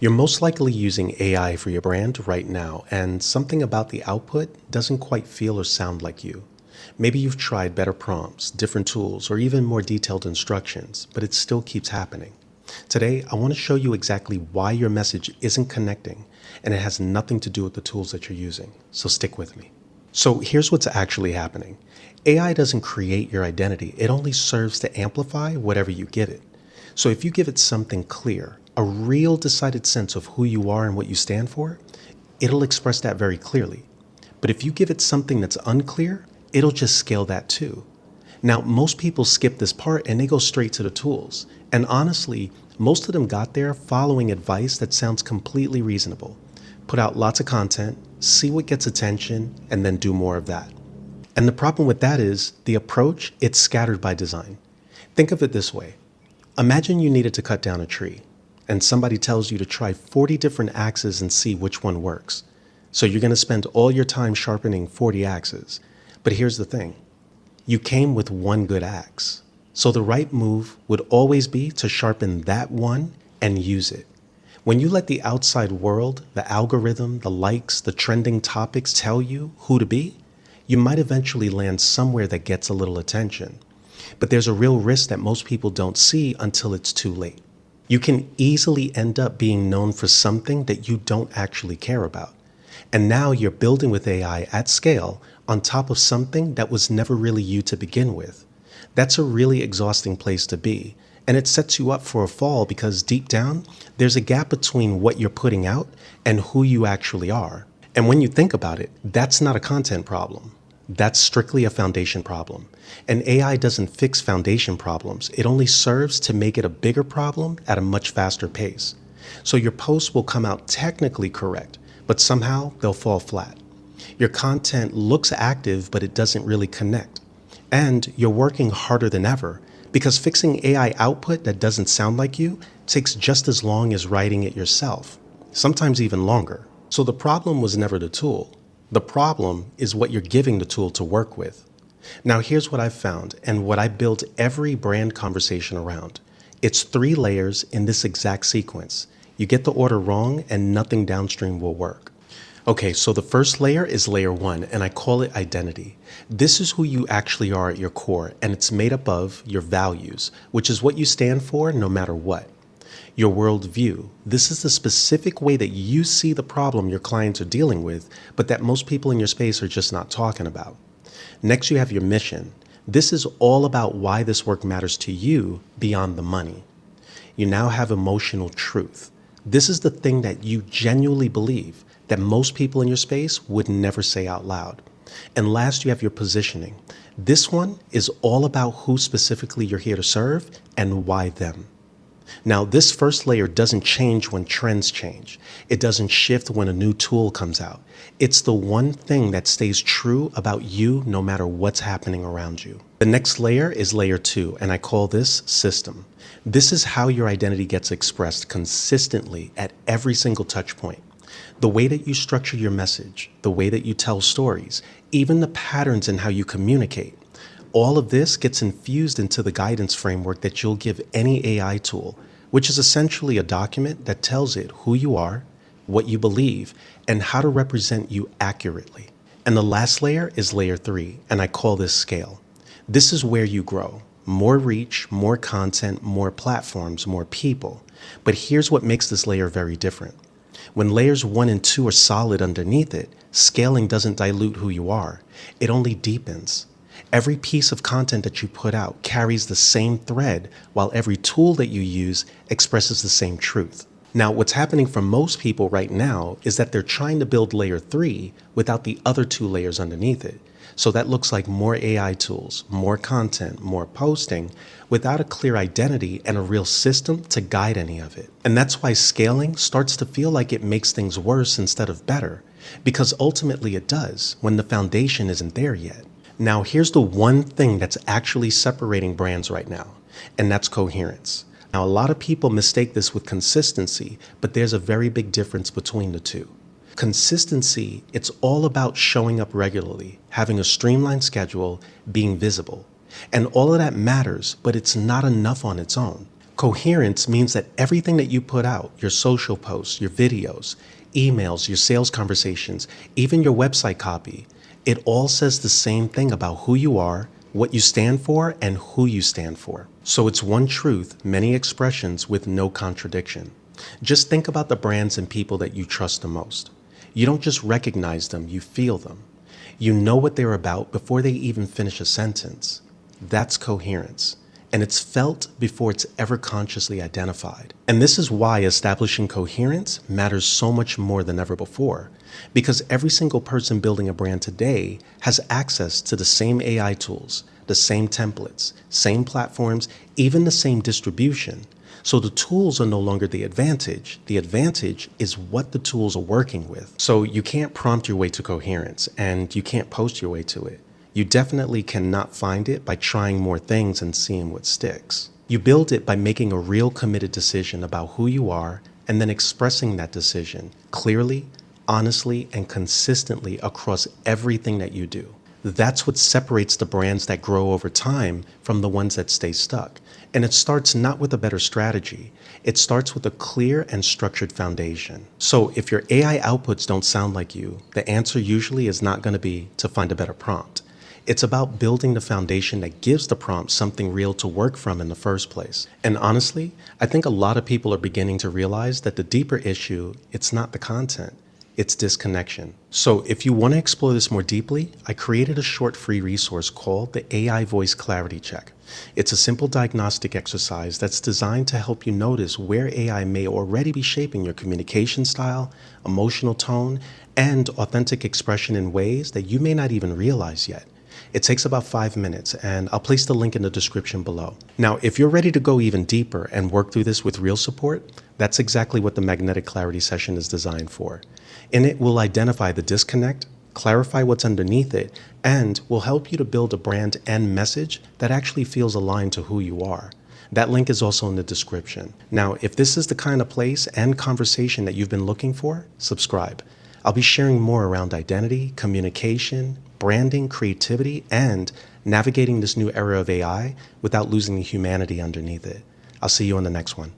You're most likely using AI for your brand right now, and something about the output doesn't quite feel or sound like you. Maybe you've tried better prompts, different tools, or even more detailed instructions, but it still keeps happening. Today, I want to show you exactly why your message isn't connecting, and it has nothing to do with the tools that you're using. So stick with me. So here's what's actually happening. AI doesn't create your identity. It only serves to amplify whatever you give it. So if you give it something clear, a real decided sense of who you are and what you stand for, it'll express that very clearly. But if you give it something that's unclear, it'll just scale that too. Now, most people skip this part and they go straight to the tools. And honestly, most of them got there following advice that sounds completely reasonable. Put out lots of content, see what gets attention, and then do more of that. And the problem with that is the approach, it's scattered by design. Think of it this way. Imagine you needed to cut down a tree, and somebody tells you to try 40 different axes and see which one works. So you're going to spend all your time sharpening 40 axes. But here's the thing. You came with one good axe. So the right move would always be to sharpen that one and use it. When you let the outside world, the algorithm, the likes, the trending topics tell you who to be, you might eventually land somewhere that gets a little attention. But there's a real risk that most people don't see until it's too late. You can easily end up being known for something that you don't actually care about. And now you're building with AI at scale on top of something that was never really you to begin with. That's a really exhausting place to be. And it sets you up for a fall because deep down, there's a gap between what you're putting out and who you actually are. And when you think about it, that's not a content problem. That's strictly a foundation problem. And AI doesn't fix foundation problems. It only serves to make it a bigger problem at a much faster pace. So your posts will come out technically correct, but somehow they'll fall flat. Your content looks active, but it doesn't really connect. And you're working harder than ever because fixing AI output that doesn't sound like you takes just as long as writing it yourself, sometimes even longer. So the problem was never the tool. The problem is what you're giving the tool to work with. Now here's what I've found and what I build every brand conversation around. It's 3 layers in this exact sequence. You get the order wrong and nothing downstream will work. Okay, so the first layer is layer 1 and I call it identity. This is who you actually are at your core and it's made up of your values, which is what you stand for no matter what. Your worldview. This is the specific way that you see the problem your clients are dealing with, but that most people in your space are just not talking about. Next, you have your mission. This is all about why this work matters to you beyond the money. You now have emotional truth. This is the thing that you genuinely believe that most people in your space would never say out loud. And last, you have your positioning. This one is all about who specifically you're here to serve and why them. Now, this first layer doesn't change when trends change. It doesn't shift when a new tool comes out. It's the one thing that stays true about you no matter what's happening around you. The next layer is layer 2, and I call this system. This is how your identity gets expressed consistently at every single touch point. The way that you structure your message, the way that you tell stories, even the patterns in how you communicate. All of this gets infused into the guidance framework that you'll give any AI tool, which is essentially a document that tells it who you are, what you believe, and how to represent you accurately. And the last layer is layer 3, and I call this scale. This is where you grow. More reach, more content, more platforms, more people. But here's what makes this layer very different. When layers 1 and 2 are solid underneath it, scaling doesn't dilute who you are. It only deepens. Every piece of content that you put out carries the same thread, while every tool that you use expresses the same truth. Now, what's happening for most people right now is that they're trying to build layer 3 without the other 2 layers underneath it. So that looks like more AI tools, more content, more posting, without a clear identity and a real system to guide any of it. And that's why scaling starts to feel like it makes things worse instead of better, because ultimately it does when the foundation isn't there yet. Now, here's the one thing that's actually separating brands right now, and that's coherence. Now, a lot of people mistake this with consistency, but there's a very big difference between the two. Consistency, it's all about showing up regularly, having a streamlined schedule, being visible. And all of that matters, but it's not enough on its own. Coherence means that everything that you put out, your social posts, your videos, emails, your sales conversations, even your website copy, it all says the same thing about who you are, what you stand for, and who you stand for. So it's one truth, many expressions with no contradiction. Just think about the brands and people that you trust the most. You don't just recognize them, you feel them. You know what they're about before they even finish a sentence. That's coherence. And it's felt before it's ever consciously identified. And this is why establishing coherence matters so much more than ever before, because every single person building a brand today has access to the same AI tools, the same templates, same platforms, even the same distribution. So the tools are no longer the advantage. The advantage is what the tools are working with. So you can't prompt your way to coherence, and you can't post your way to it. You definitely cannot find it by trying more things and seeing what sticks. You build it by making a real committed decision about who you are and then expressing that decision clearly, honestly, and consistently across everything that you do. That's what separates the brands that grow over time from the ones that stay stuck. And it starts not with a better strategy. It starts with a clear and structured foundation. So if your AI outputs don't sound like you, the answer usually is not going to be to find a better prompt. It's about building the foundation that gives the prompt something real to work from in the first place. And honestly, I think a lot of people are beginning to realize that the deeper issue, it's not the content, it's disconnection. So if you want to explore this more deeply, I created a short free resource called the AI Voice Clarity Check. It's a simple diagnostic exercise that's designed to help you notice where AI may already be shaping your communication style, emotional tone, and authentic expression in ways that you may not even realize yet. It takes about 5 minutes, and I'll place the link in the description below. Now, if you're ready to go even deeper and work through this with real support, that's exactly what the Magnetic Clarity session is designed for. In it, we'll identify the disconnect, clarify what's underneath it, and will help you to build a brand and message that actually feels aligned to who you are. That link is also in the description. Now, if this is the kind of place and conversation that you've been looking for, subscribe. I'll be sharing more around identity, communication, branding, creativity, and navigating this new era of AI without losing the humanity underneath it. I'll see you on the next one.